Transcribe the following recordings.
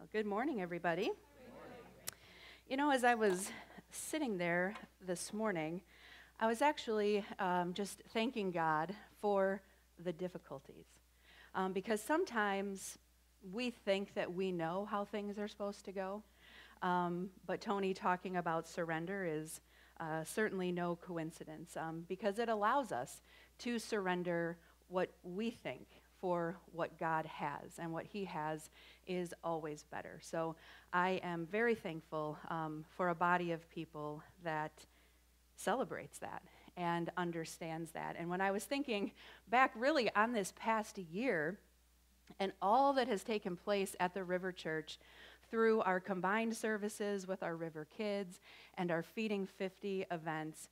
Well, good morning, everybody. You know, as I was sitting there this morning, I was actually just thanking God for the difficulties. Because sometimes we think that we know how things are supposed to go. But Tony talking about surrender is certainly no coincidence, because it allows us to surrender what we think for what God has, and what He has is always better. So I am very thankful for a body of people that celebrates that and understands that. And when I was thinking back really on this past year and all that has taken place at the River Church through our combined services with our River Kids and our Feeding 50 events,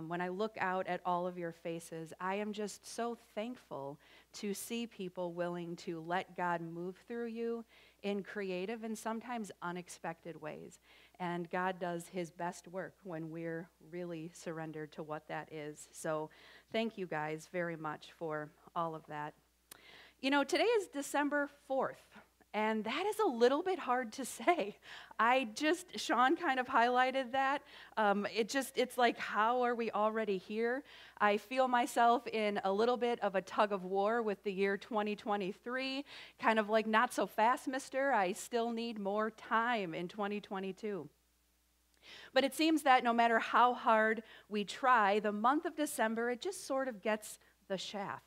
when I look out at all of your faces, I am just so thankful to see people willing to let God move through you in creative and sometimes unexpected ways. And God does His best work when we're really surrendered to what that is. So thank you guys very much for all of that. You know, today is December 4th. And that is a little bit hard to say. Sean kind of highlighted that. It's like, how are we already here? I feel myself in a little bit of a tug of war with the year 2023, kind of like, not so fast, mister. I still need more time in 2022. But it seems that no matter how hard we try, the month of December, it just sort of gets the shaft.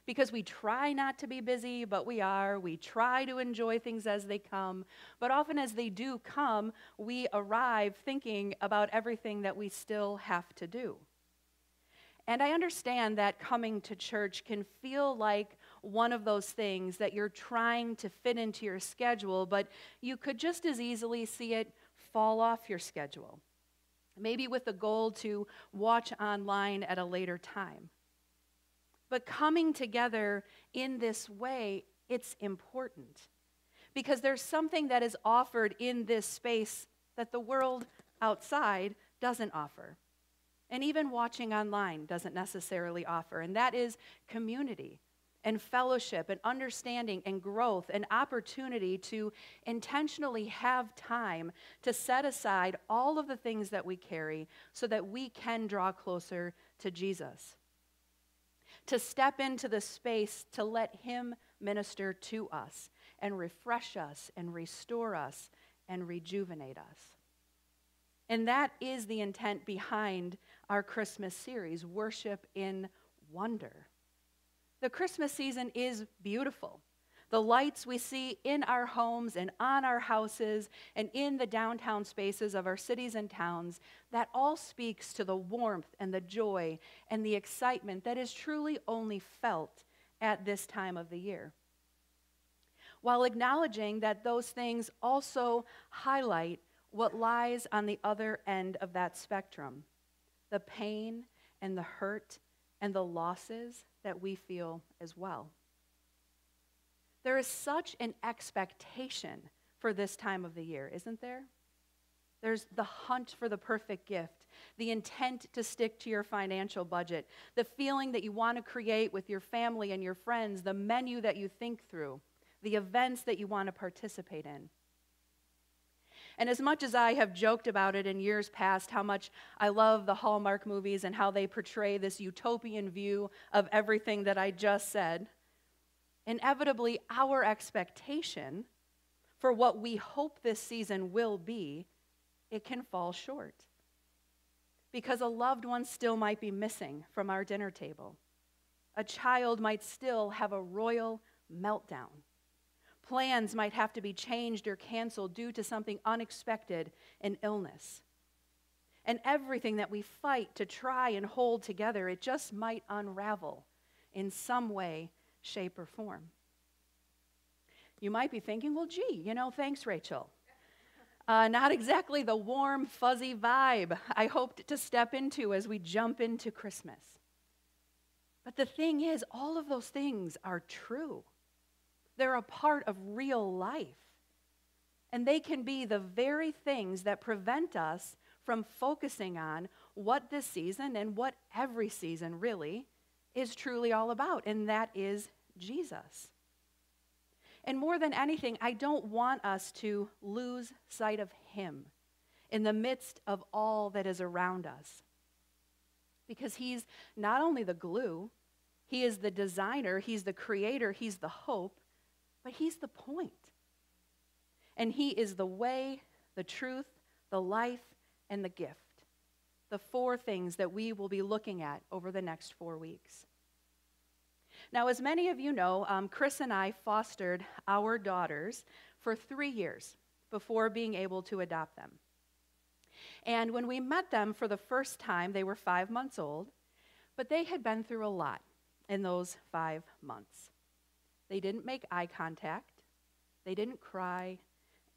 Because we try not to be busy, but we are. We try to enjoy things as they come. But often as they do come, we arrive thinking about everything that we still have to do. And I understand that coming to church can feel like one of those things that you're trying to fit into your schedule, but you could just as easily see it fall off your schedule. Maybe with the goal to watch online at a later time. But coming together in this way, it's important because there's something that is offered in this space that the world outside doesn't offer. And even watching online doesn't necessarily offer, and that is community and fellowship and understanding and growth and opportunity to intentionally have time to set aside all of the things that we carry so that we can draw closer to Jesus. To step into the space to let Him minister to us and refresh us and restore us and rejuvenate us. And that is the intent behind our Christmas series, Worship in Wonder. The Christmas season is beautiful. The lights we see in our homes and on our houses and in the downtown spaces of our cities and towns, that all speaks to the warmth and the joy and the excitement that is truly only felt at this time of the year. While acknowledging that those things also highlight what lies on the other end of that spectrum, the pain and the hurt and the losses that we feel as well. There is such an expectation for this time of the year, isn't there? There's the hunt for the perfect gift, the intent to stick to your financial budget, the feeling that you want to create with your family and your friends, the menu that you think through, the events that you want to participate in. And as much as I have joked about it in years past, how much I love the Hallmark movies and how they portray this utopian view of everything that I just said, inevitably, our expectation for what we hope this season will be, it can fall short. Because a loved one still might be missing from our dinner table. A child might still have a royal meltdown. Plans might have to be changed or canceled due to something unexpected, an illness. And everything that we fight to try and hold together, it just might unravel in some way, shape, or form. You might be thinking, well, gee, thanks, Rachel. Not exactly the warm, fuzzy vibe I hoped to step into as we jump into Christmas. But the thing is, all of those things are true. They're a part of real life. And they can be the very things that prevent us from focusing on what this season and what every season really is truly all about, and that is Jesus. And more than anything, I don't want us to lose sight of him in the midst of all that is around us. Because he's not only the glue, he is the designer, he's the creator, he's the hope, but he's the point. And he is the way, the truth, the life, and the gift. The 4 things that we will be looking at over the next 4 weeks. Now, as many of you know, Chris and I fostered our daughters for 3 years before being able to adopt them. And when we met them for the first time, they were 5 months old, but they had been through a lot in those 5 months. They didn't make eye contact, they didn't cry,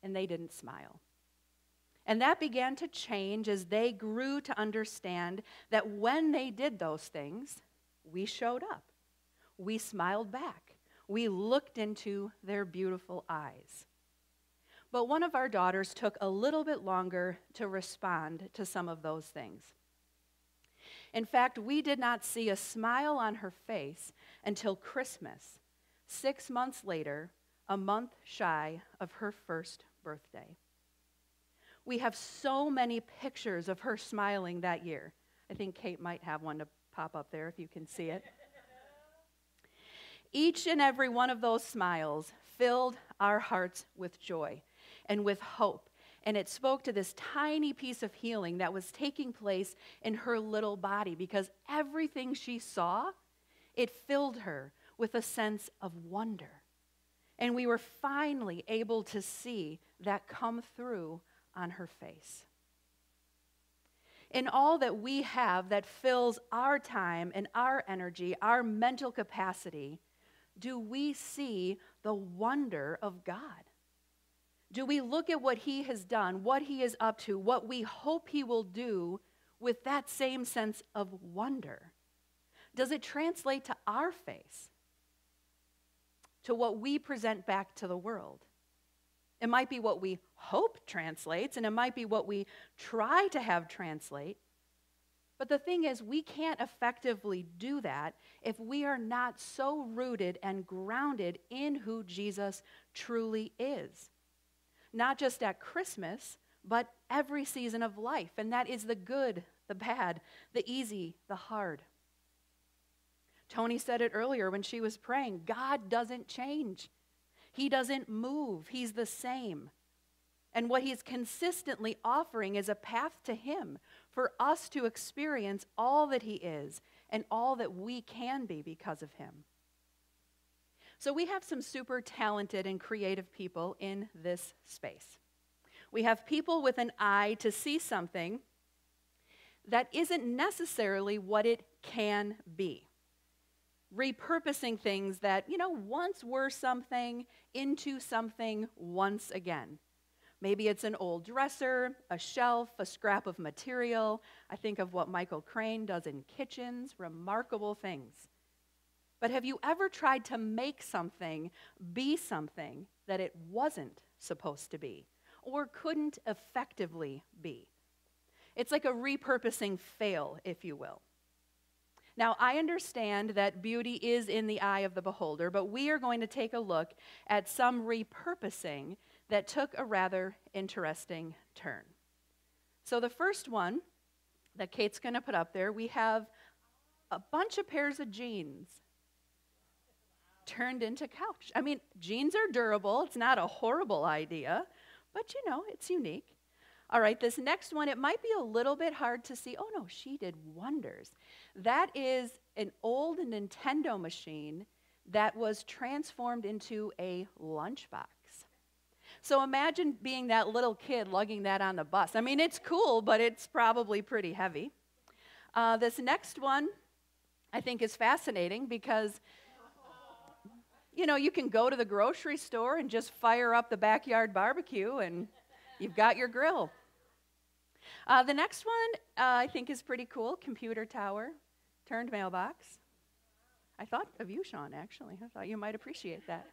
and they didn't smile. And that began to change as they grew to understand that when they did those things, we showed up. We smiled back. We looked into their beautiful eyes. But one of our daughters took a little bit longer to respond to some of those things. In fact, we did not see a smile on her face until Christmas, 6 months later, a month shy of her first birthday. We have so many pictures of her smiling that year. I think Kate might have one to pop up there if you can see it. Each and every one of those smiles filled our hearts with joy and with hope. And it spoke to this tiny piece of healing that was taking place in her little body, because everything she saw, it filled her with a sense of wonder. And we were finally able to see that come through on her face. In all that we have that fills our time and our energy, our mental capacity, do we see the wonder of God? Do we look at what he has done, what he is up to, what we hope he will do with that same sense of wonder? Does it translate to our face, to what we present back to the world? It might be what we hope translates, and it might be what we try to have translate. But the thing is, we can't effectively do that if we are not so rooted and grounded in who Jesus truly is. Not just at Christmas, but every season of life. And that is the good, the bad, the easy, the hard. Tony said it earlier when she was praying. God doesn't change. He doesn't move. He's the same. And what he's consistently offering is a path to him for us to experience all that he is and all that we can be because of him. So we have some super talented and creative people in this space. We have people with an eye to see something that isn't necessarily what it can be. Repurposing things that, once were something into something once again. Maybe it's an old dresser, a shelf, a scrap of material. I think of what Michael Crane does in kitchens, remarkable things. But have you ever tried to make something be something that it wasn't supposed to be or couldn't effectively be? It's like a repurposing fail, if you will. Now, I understand that beauty is in the eye of the beholder, but we are going to take a look at some repurposing that took a rather interesting turn. So the first one that Kate's going to put up there, we have a bunch of pairs of jeans turned into couch. I mean, jeans are durable. It's not a horrible idea, but it's unique. All right, this next one, it might be a little bit hard to see. Oh no, she did wonders. That is an old Nintendo machine that was transformed into a lunchbox. So imagine being that little kid lugging that on the bus. I mean, it's cool, but it's probably pretty heavy. This next one, I think, is fascinating because, you can go to the grocery store and just fire up the backyard barbecue and you've got your grill. The next one, I think, is pretty cool. Computer tower, turned mailbox. I thought of you, Sean, actually. I thought you might appreciate that.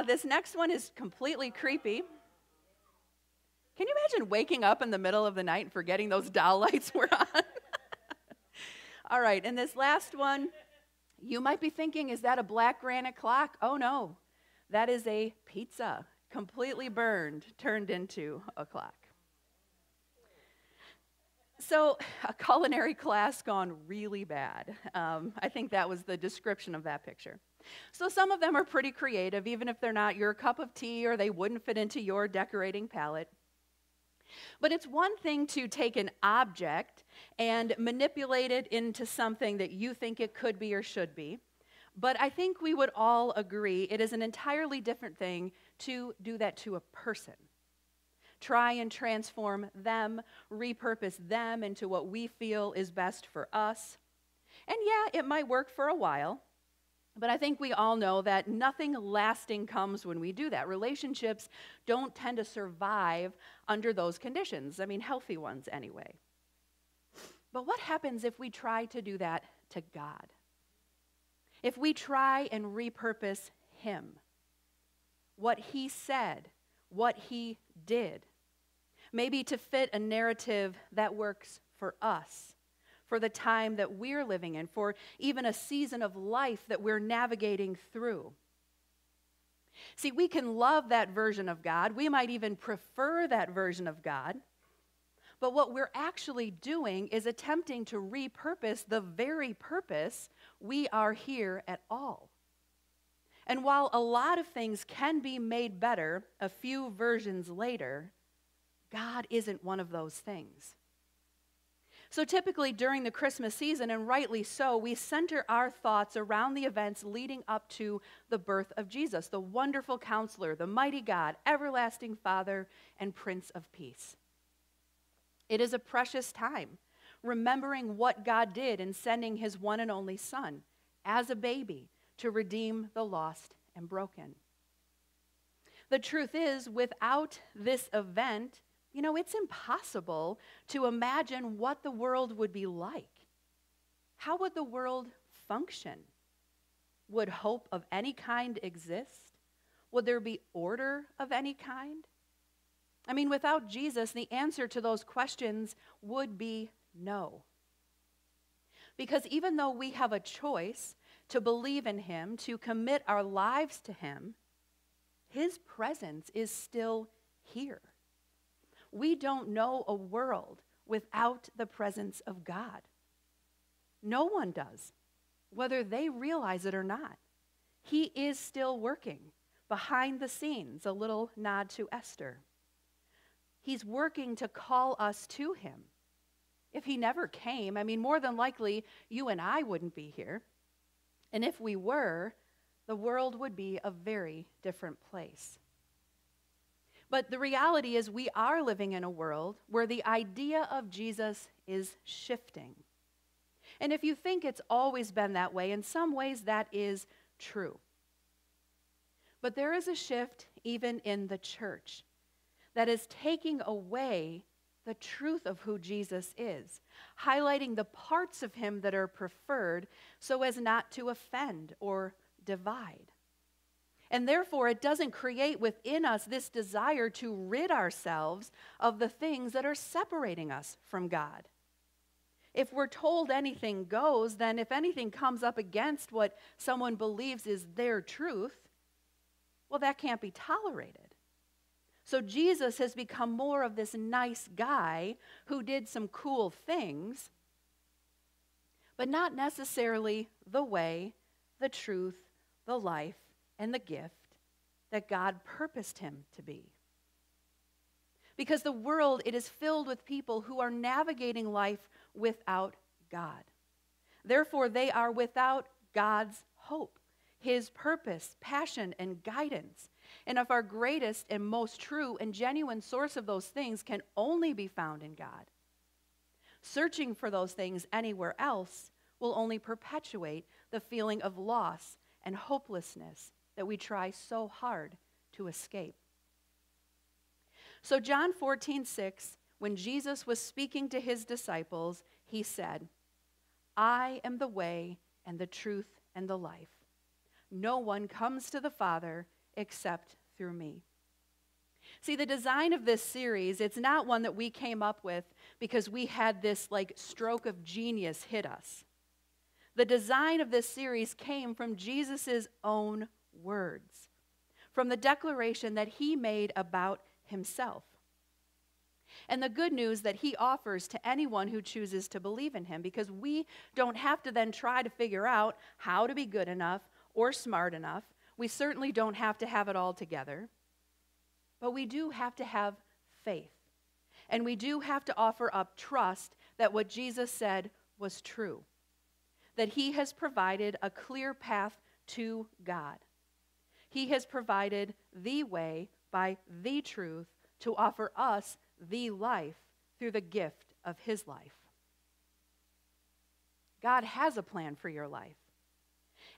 This next one is completely creepy. Can you imagine waking up in the middle of the night and forgetting those doll lights were on? All right, and this last one, you might be thinking, is that a black granite clock? Oh, no. That is a pizza, completely burned, turned into a clock. So, a culinary class gone really bad. I think that was the description of that picture. So, some of them are pretty creative, even if they're not your cup of tea or they wouldn't fit into your decorating palette. But it's one thing to take an object and manipulate it into something that you think it could be or should be. But I think we would all agree it is an entirely different thing to do that to a person. Try and transform them, repurpose them into what we feel is best for us. And yeah, it might work for a while, but I think we all know that nothing lasting comes when we do that. Relationships don't tend to survive under those conditions. I mean, healthy ones anyway. But what happens if we try to do that to God? If we try and repurpose Him, what He said, what He did, maybe to fit a narrative that works for us, for the time that we're living in, for even a season of life that we're navigating through. See, we can love that version of God. We might even prefer that version of God. But what we're actually doing is attempting to repurpose the very purpose we are here at all. And while a lot of things can be made better a few versions later, God isn't one of those things. So typically during the Christmas season, and rightly so, we center our thoughts around the events leading up to the birth of Jesus, the wonderful counselor, the mighty God, everlasting Father, and Prince of Peace. It is a precious time, remembering what God did in sending His one and only Son as a baby to redeem the lost and broken. The truth is, without this event, it's impossible to imagine what the world would be like. How would the world function? Would hope of any kind exist? Would there be order of any kind? I mean, without Jesus, the answer to those questions would be no. Because even though we have a choice to believe in Him, to commit our lives to Him, His presence is still here. We don't know a world without the presence of God. No one does, whether they realize it or not. He is still working behind the scenes, a little nod to Esther. He's working to call us to Him. If He never came, more than likely, you and I wouldn't be here. And if we were, the world would be a very different place. But the reality is we are living in a world where the idea of Jesus is shifting. And if you think it's always been that way, in some ways that is true. But there is a shift even in the church that is taking away the truth of who Jesus is, highlighting the parts of Him that are preferred so as not to offend or divide. And therefore, it doesn't create within us this desire to rid ourselves of the things that are separating us from God. If we're told anything goes, then if anything comes up against what someone believes is their truth, well, that can't be tolerated. So Jesus has become more of this nice guy who did some cool things, but not necessarily the way, the truth, the life, and the gift that God purposed Him to be. Because the world, it is filled with people who are navigating life without God. Therefore, they are without God's hope, His purpose, passion, and guidance. And if our greatest and most true and genuine source of those things can only be found in God, searching for those things anywhere else will only perpetuate the feeling of loss and hopelessness that we try so hard to escape. So John 14:6, when Jesus was speaking to His disciples, He said, "I am the way and the truth and the life. No one comes to the Father except through me." See, the design of this series, it's not one that we came up with because we had this stroke of genius hit us. The design of this series came from Jesus' own words, from the declaration that he made about himself, and the good news that he offers to anyone who chooses to believe in him, because we don't have to then try to figure out how to be good enough or smart enough. We certainly don't have to have it all together, but we do have to have faith, and we do have to offer up trust that what Jesus said was true, that he has provided a clear path to God. He has provided the way by the truth to offer us the life through the gift of his life. God has a plan for your life.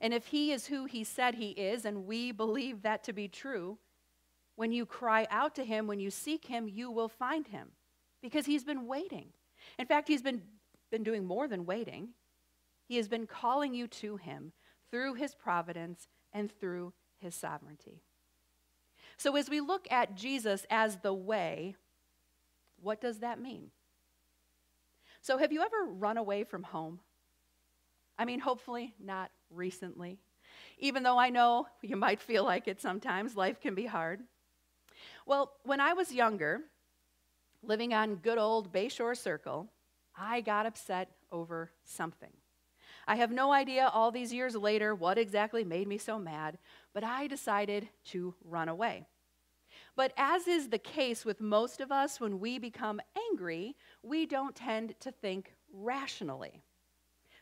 And if he is who he said he is, and we believe that to be true, when you cry out to him, when you seek him, you will find him, because he's been waiting. In fact, he's been doing more than waiting. He has been calling you to him through his providence and through his sovereignty. So as we look at Jesus as the way, what does that mean? So have you ever run away from home? I mean, hopefully not recently. Even though I know you might feel like it sometimes, life can be hard. Well, when I was younger, living on good old Bayshore Circle, I got upset over something. I have no idea all these years later what exactly made me so mad, but I decided to run away. But as is the case with most of us, when we become angry, we don't tend to think rationally.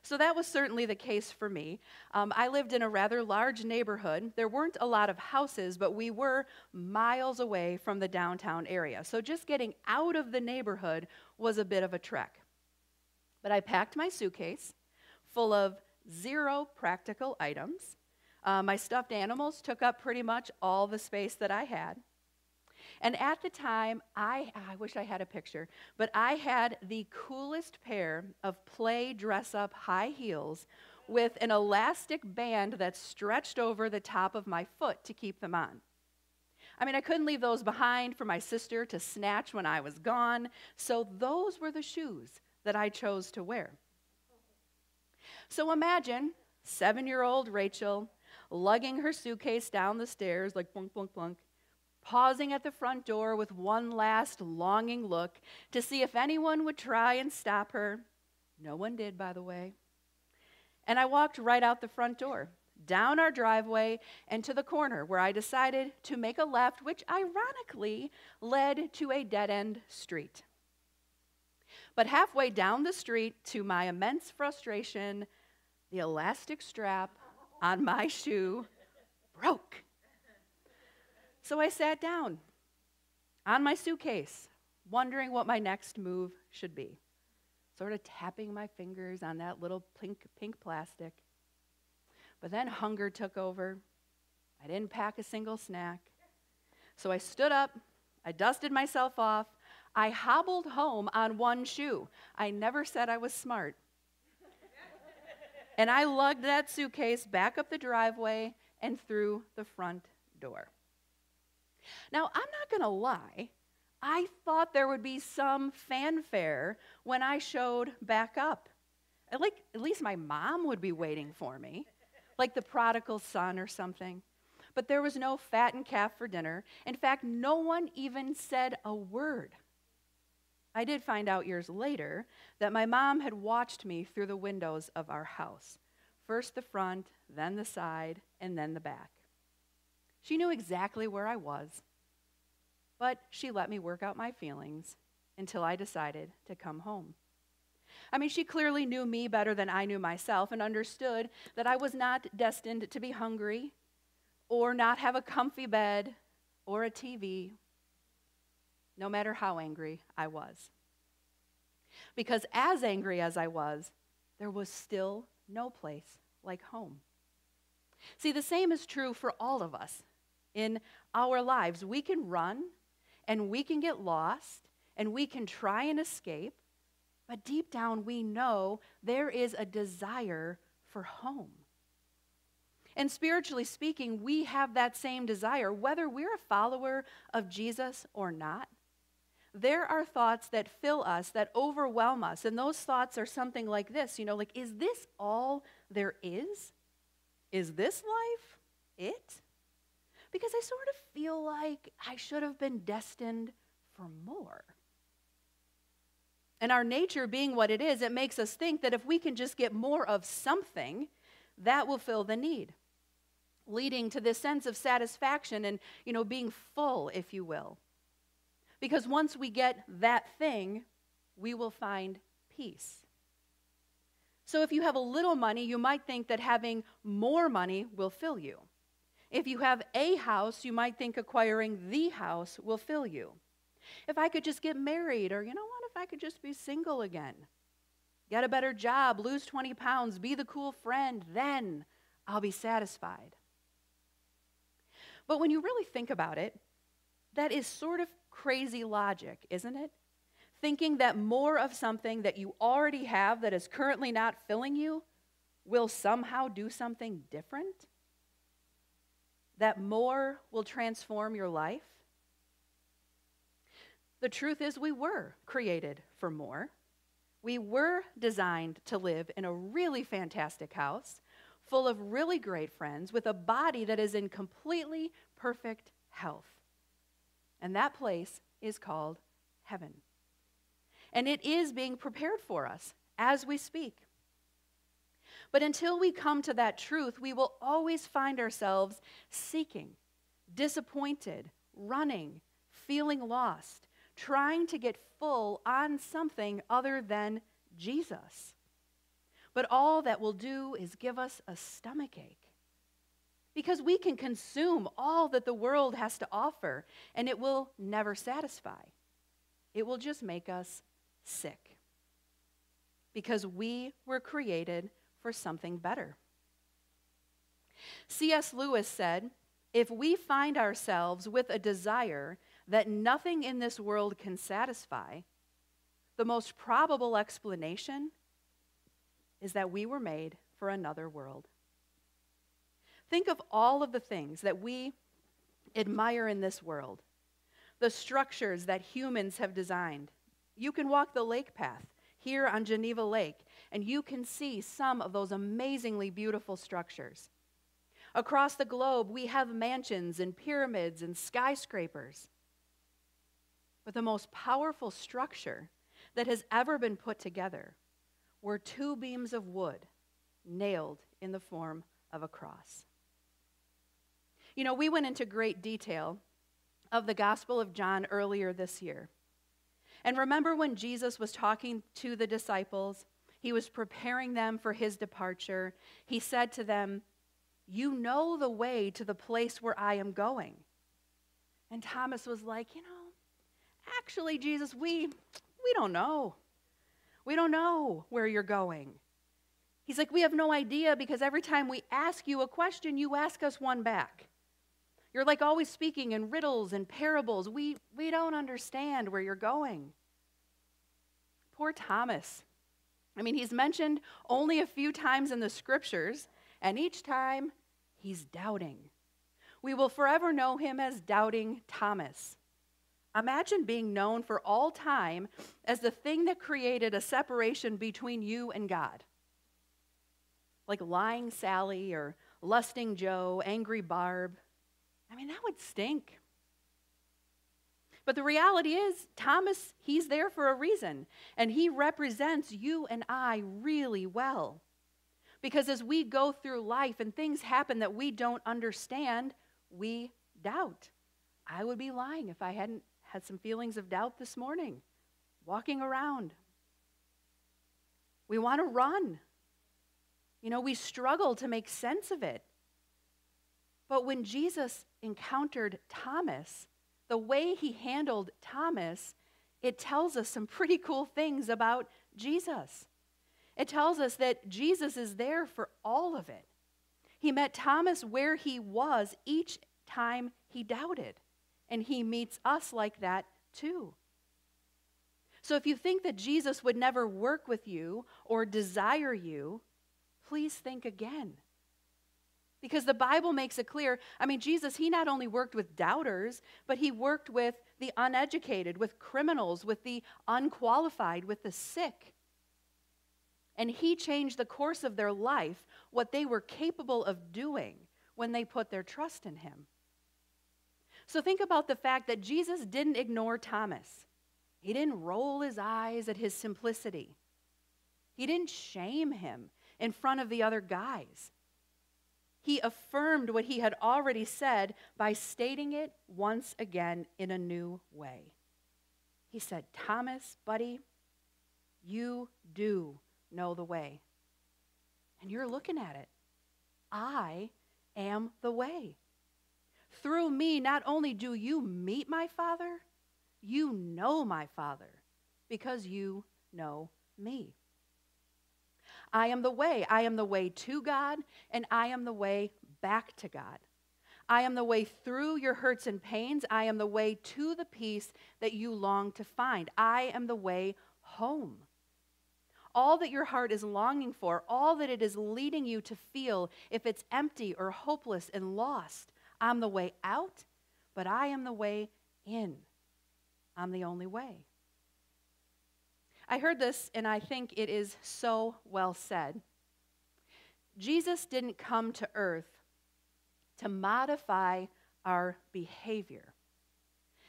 So that was certainly the case for me. I lived in a rather large neighborhood. There weren't a lot of houses, but we were miles away from the downtown area. So just getting out of the neighborhood was a bit of a trek. But I packed my suitcase full of 0 practical items. My stuffed animals took up pretty much all the space that I had. And at the time, I wish I had a picture, but I had the coolest pair of play dress-up high heels with an elastic band that stretched over the top of my foot to keep them on. I mean, I couldn't leave those behind for my sister to snatch when I was gone, so those were the shoes that I chose to wear. So imagine 7-year-old Rachel lugging her suitcase down the stairs like plunk, plunk, plunk, pausing at the front door with one last longing look to see if anyone would try and stop her. No one did, by the way. And I walked right out the front door, down our driveway, and to the corner where I decided to make a left, which ironically led to a dead-end street. But halfway down the street, to my immense frustration, the elastic strap on my shoe broke. So I sat down on my suitcase, wondering what my next move should be, sort of tapping my fingers on that little pink plastic. But then hunger took over. I didn't pack a single snack. So I stood up, I dusted myself off, I hobbled home on one shoe. I never said I was smart. And I lugged that suitcase back up the driveway and through the front door. Now, I'm not going to lie. I thought there would be some fanfare when I showed back up. At least my mom would be waiting for me, like the prodigal son or something. But there was no fattened calf for dinner. In fact, no one even said a word. I did find out years later that my mom had watched me through the windows of our house. First the front, then the side, and then the back. She knew exactly where I was, but she let me work out my feelings until I decided to come home. I mean, she clearly knew me better than I knew myself and understood that I was not destined to be hungry or not have a comfy bed or a TV, no matter how angry I was. Because as angry as I was, there was still no place like home. See, the same is true for all of us in our lives. We can run and we can get lost and we can try and escape, but deep down we know there is a desire for home. And spiritually speaking, we have that same desire, whether we're a follower of Jesus or not. There are thoughts that fill us, that overwhelm us, and those thoughts are something like this, like, is this all there is? Is this life it? Because I sort of feel like I should have been destined for more. And our nature being what it is, it makes us think that if we can just get more of something, that will fill the need, leading to this sense of satisfaction and, being full, if you will. Because once we get that thing, we will find peace. So if you have a little money, you might think that having more money will fill you. If you have a house, you might think acquiring the house will fill you. If I could just get married, or if I could just be single again, get a better job, lose 20 pounds, be the cool friend, then I'll be satisfied. But when you really think about it, that is sort of crazy logic, isn't it? Thinking that more of something that you already have that is currently not filling you will somehow do something different? That more will transform your life? The truth is, we were created for more. We were designed to live in a really fantastic house, full of really great friends, with a body that is in completely perfect health. And that place is called heaven. And it is being prepared for us as we speak. But until we come to that truth, we will always find ourselves seeking, disappointed, running, feeling lost, trying to get full on something other than Jesus. But all that will do is give us a stomachache. Because we can consume all that the world has to offer, and it will never satisfy. It will just make us sick. Because we were created for something better. C.S. Lewis said, if we find ourselves with a desire that nothing in this world can satisfy, the most probable explanation is that we were made for another world. Think of all of the things that we admire in this world, the structures that humans have designed. You can walk the lake path here on Geneva Lake, and you can see some of those amazingly beautiful structures. Across the globe, we have mansions and pyramids and skyscrapers. But the most powerful structure that has ever been put together were two beams of wood nailed in the form of a cross. We went into great detail of the Gospel of John earlier this year. And remember when Jesus was talking to the disciples, he was preparing them for his departure. He said to them, you know the way to the place where I am going. And Thomas was like, actually, Jesus, we don't know. We don't know where you're going. He's like, we have no idea because every time we ask you a question, you ask us one back. You're like always speaking in riddles and parables. We don't understand where you're going. Poor Thomas. He's mentioned only a few times in the scriptures, and each time he's doubting. We will forever know him as Doubting Thomas. Imagine being known for all time as the thing that created a separation between you and God. Like lying Sally or lusting Joe, angry Barb. That would stink. But the reality is, Thomas, he's there for a reason, and he represents you and I really well. Because as we go through life and things happen that we don't understand, we doubt. I would be lying if I hadn't had some feelings of doubt this morning, walking around. We want to run. We struggle to make sense of it. But when Jesus encountered Thomas, the way he handled Thomas, it tells us some pretty cool things about Jesus. It tells us that Jesus is there for all of it. He met Thomas where he was each time he doubted, and he meets us like that too. So if you think that Jesus would never work with you or desire you, please think again. Because the Bible makes it clear, Jesus, he not only worked with doubters, but he worked with the uneducated, with criminals, with the unqualified, with the sick. And he changed the course of their life, what they were capable of doing when they put their trust in him. So think about the fact that Jesus didn't ignore Thomas. He didn't roll his eyes at his simplicity. He didn't shame him in front of the other guys. He affirmed what he had already said by stating it once again in a new way. He said, Thomas, buddy, you do know the way. And you're looking at it. I am the way. Through me, not only do you meet my Father, you know my Father, because you know me. I am the way. I am the way to God, and I am the way back to God. I am the way through your hurts and pains. I am the way to the peace that you long to find. I am the way home. All that your heart is longing for, all that it is leading you to feel, if it's empty or hopeless and lost, I'm the way out, but I am the way in. I'm the only way. I heard this, and I think it is so well said. Jesus didn't come to earth to modify our behavior.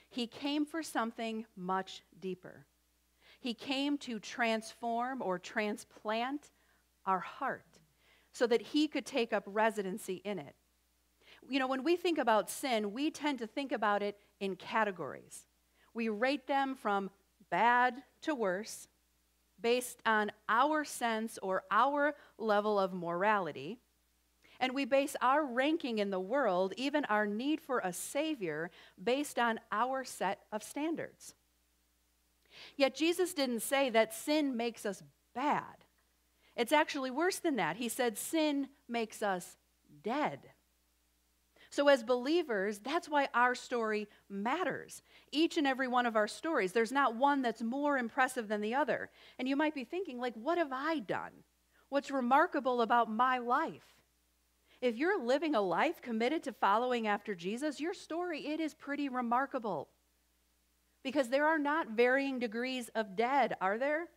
He came for something much deeper. He came to transform or transplant our heart so that he could take up residency in it. You know, when we think about sin, we tend to think about it in categories. We rate them from bad to worse based on our sense or our level of morality. And we base our ranking in the world, even our need for a Savior, based on our set of standards. Yet Jesus didn't say that sin makes us bad. It's actually worse than that. He said sin makes us dead. So as believers, that's why our story matters. Each and every one of our stories, there's not one that's more impressive than the other. And you might be thinking, like, what have I done? What's remarkable about my life? If you're living a life committed to following after Jesus, your story, it is pretty remarkable. Because there are not varying degrees of dead, are there?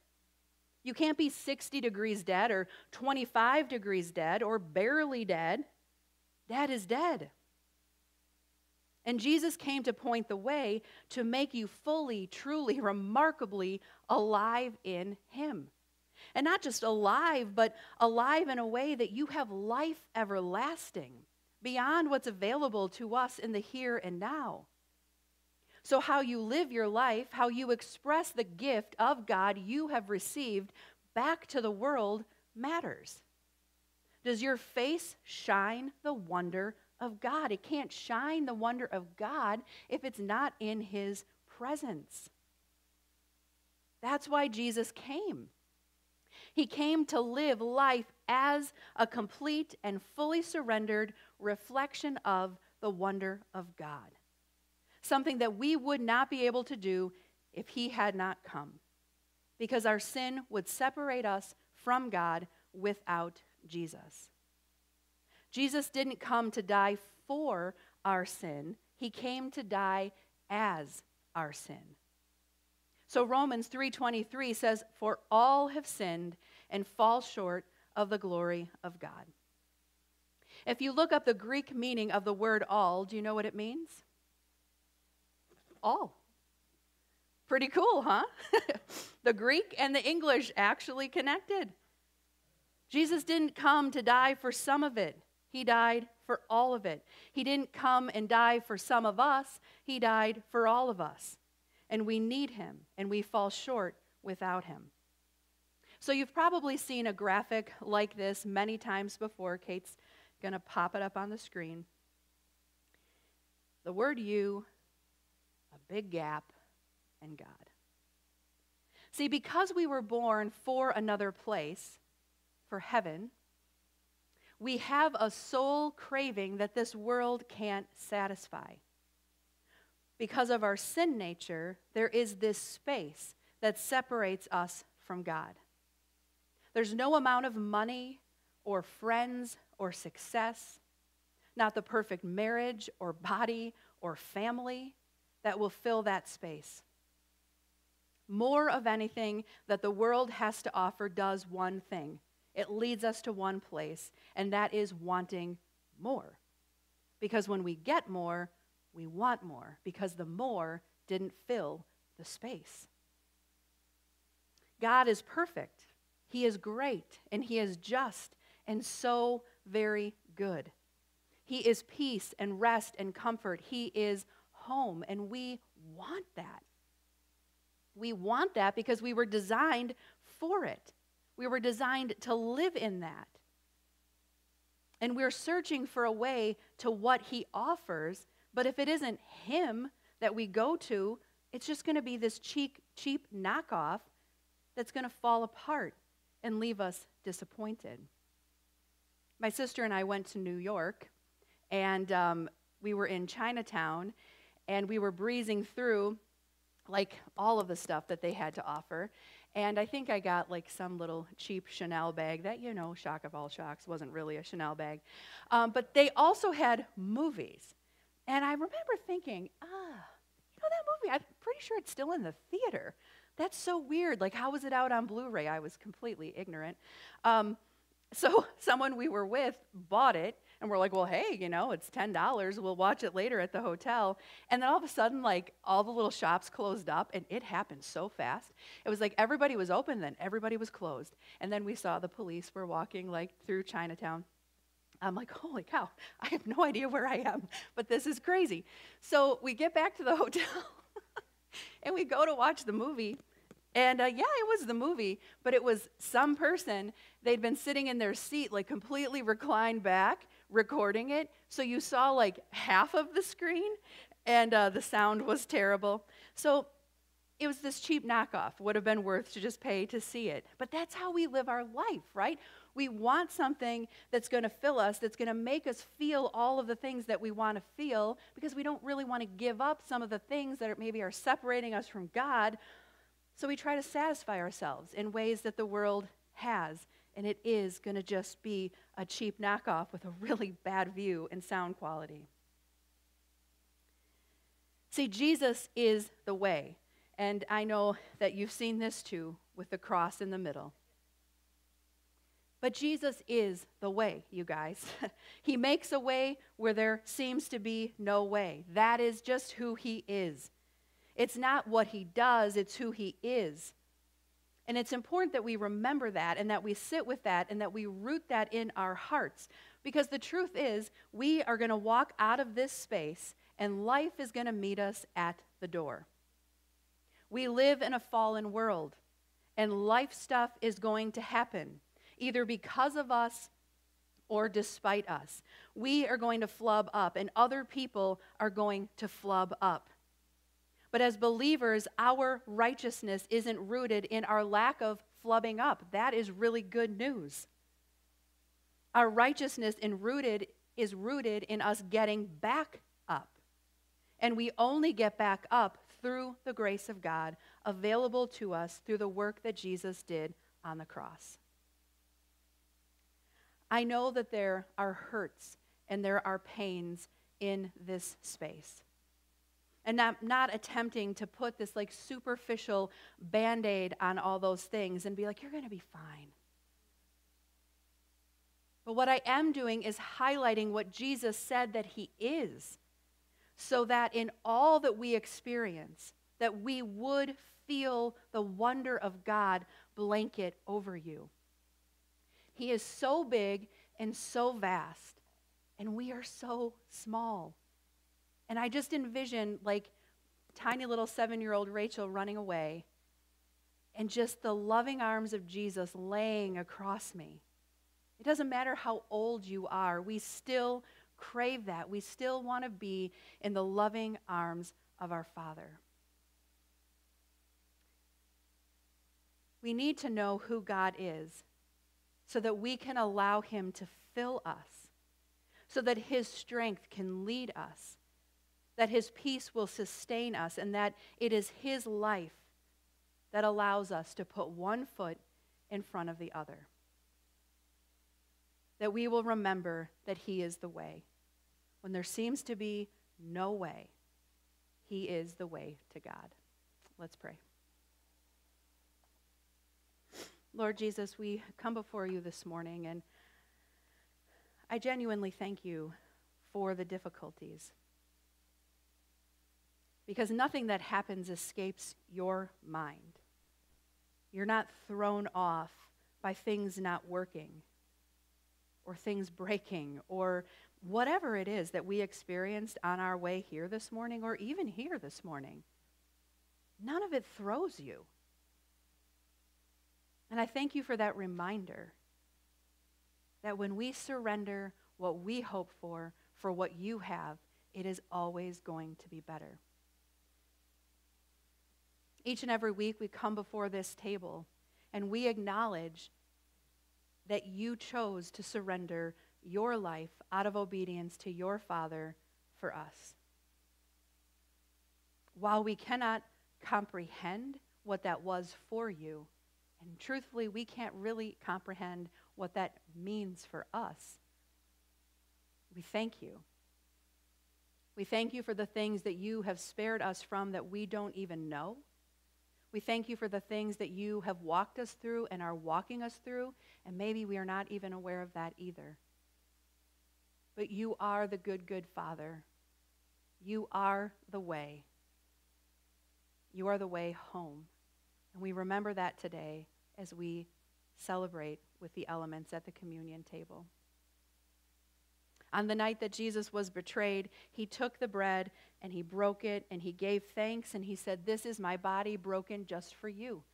You can't be 60 degrees dead or 25 degrees dead or barely dead. Dead is dead. And Jesus came to point the way to make you fully, truly, remarkably alive in him. And not just alive, but alive in a way that you have life everlasting beyond what's available to us in the here and now. So how you live your life, how you express the gift of God you have received back to the world matters. Does your face shine the wonder of God? It can't shine the wonder of God if it's not in his presence. That's why Jesus came. He came to live life as a complete and fully surrendered reflection of the wonder of God. Something that we would not be able to do if he had not come, because our sin would separate us from God without Jesus. Jesus didn't come to die for our sin. He came to die as our sin. So Romans 3:23 says, "For all have sinned and fall short of the glory of God." If you look up the Greek meaning of the word all, do you know what it means? All. Pretty cool, huh? The Greek and the English actually connected. Jesus didn't come to die for some of it. He died for all of it. He didn't come and die for some of us. He died for all of us. And we need him, and we fall short without him. So you've probably seen a graphic like this many times before. Kate's going to pop it up on the screen. The word you, a big gap, and God. See, because we were born for another place, for heaven, we have a soul craving that this world can't satisfy. Because of our sin nature, there is this space that separates us from God. There's no amount of money or friends or success, not the perfect marriage or body or family that will fill that space. More of anything that the world has to offer does one thing. It leads us to one place, and that is wanting more. Because when we get more, we want more because the more didn't fill the space. God is perfect. He is great, and he is just, and so very good. He is peace and rest and comfort. He is home, and we want that. We want that because we were designed for it. We were designed to live in that. And we're searching for a way to what he offers, but if it isn't him that we go to, it's just going to be this cheap knockoff that's going to fall apart and leave us disappointed. My sister and I went to New York, and we were in Chinatown, and we were breezing through like all of the stuff that they had to offer. And I think I got like some little cheap Chanel bag that, shock of all shocks, wasn't really a Chanel bag. But they also had movies. And I remember thinking, that movie, I'm pretty sure it's still in the theater. That's so weird. Like, how was it out on Blu-ray? I was completely ignorant. So someone we were with bought it, and we're like, well, hey, it's $10. We'll watch it later at the hotel. And then all of a sudden, like, all the little shops closed up, and it happened so fast. It was like everybody was open, then everybody was closed. And then we saw the police were walking, like, through Chinatown. I'm like, holy cow, I have no idea where I am, but this is crazy. So we get back to the hotel, and we go to watch the movie. And it was the movie, but it was some person, they'd been sitting in their seat, like completely reclined back, recording it. So you saw like half of the screen, and the sound was terrible. So it was this cheap knockoff, would have been worth to just pay to see it. But that's how we live our life, right? We want something that's going to fill us, that's going to make us feel all of the things that we want to feel, because we don't really want to give up some of the things that maybe are separating us from God. So we try to satisfy ourselves in ways that the world has, and it is going to just be a cheap knockoff with a really bad view and sound quality. See, Jesus is the way, and I know that you've seen this too with the cross in the middle. But Jesus is the way, you guys. He makes a way where there seems to be no way. That is just who he is. It's not what he does, it's who he is. And it's important that we remember that and that we sit with that and that we root that in our hearts. Because the truth is, we are going to walk out of this space and life is going to meet us at the door. We live in a fallen world, and life stuff is going to happen, either because of us or despite us. We are going to flub up, and other people are going to flub up. But as believers, our righteousness isn't rooted in our lack of flubbing up. That is really good news. Our righteousness is rooted in us getting back up. And we only get back up through the grace of God available to us through the work that Jesus did on the cross. I know that there are hurts and there are pains in this space. And I'm not attempting to put this like superficial Band-Aid on all those things and be like, you're going to be fine. But what I am doing is highlighting what Jesus said that he is, so that in all that we experience, that we would feel the wonder of God blanket over you. He is so big and so vast, and we are so small. And I just envision like tiny little 7-year-old Rachel running away and just the loving arms of Jesus laying across me. It doesn't matter how old you are. We still crave that. We still want to be in the loving arms of our Father. We need to know who God is so that we can allow him to fill us, so that his strength can lead us, that his peace will sustain us, and that it is his life that allows us to put one foot in front of the other. That we will remember that he is the way. When there seems to be no way, he is the way to God. Let's pray. Lord Jesus, we come before you this morning, and I genuinely thank you for the difficulties. because nothing that happens escapes your mind. You're not thrown off by things not working or things breaking or whatever it is that we experienced on our way here this morning or even here this morning. None of it throws you. And I thank you for that reminder that when we surrender what we hope for what you have, it is always going to be better. Each and every week we come before this table and we acknowledge that you chose to surrender your life out of obedience to your Father for us. While we cannot comprehend what that was for you, and truthfully, we can't really comprehend what that means for us, we thank you. We thank you for the things that you have spared us from that we don't even know. We thank you for the things that you have walked us through and are walking us through, and maybe we are not even aware of that either. But you are the good, good Father. You are the way. You are the way home. And we remember that today as we celebrate with the elements at the communion table. On the night that Jesus was betrayed, he took the bread and he broke it and he gave thanks and he said, "This is my body broken just for you.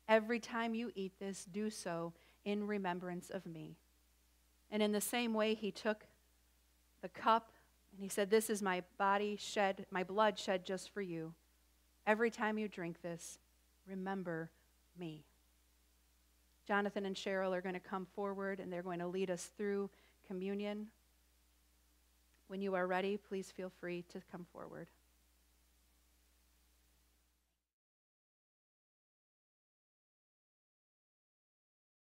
Every time you eat this, do so in remembrance of me." And in the same way, he took the cup and he said, "This is my body shed, my blood shed just for you. Every time you drink this, remember me." Jonathan and Cheryl are going to come forward and they're going to lead us through communion. When you are ready, please feel free to come forward.